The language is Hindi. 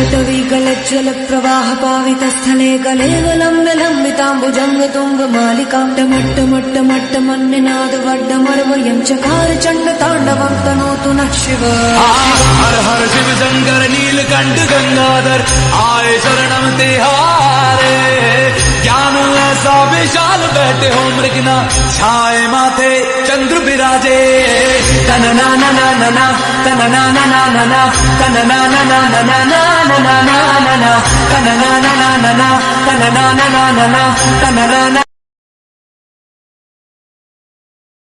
टटवीगलज्जल प्रवाह पावितस्थले कलेवलम्ब्य लम्बिताम्बुजङ्ग तुङ्गमालिकां टमट्टमट्टमट्टमन्निनाद वड्डमर्वयं चकार चण्ड ताण्डवं तनोतु नः शिव। हर हर शिव शंकर नीलकंठ गंगाधर आए शरणम तिहारे। ज्ञान ऐसा विशाल बैठे हो मृगना छाए माथे चंद्र विराजे। तन ना ना ना ना ना तन ना ना ना ना ना तन ना ना ना ना ना ना ना ना ना ना तन ना ना ना ना ना तन ना ना ना ना ना तन ना ना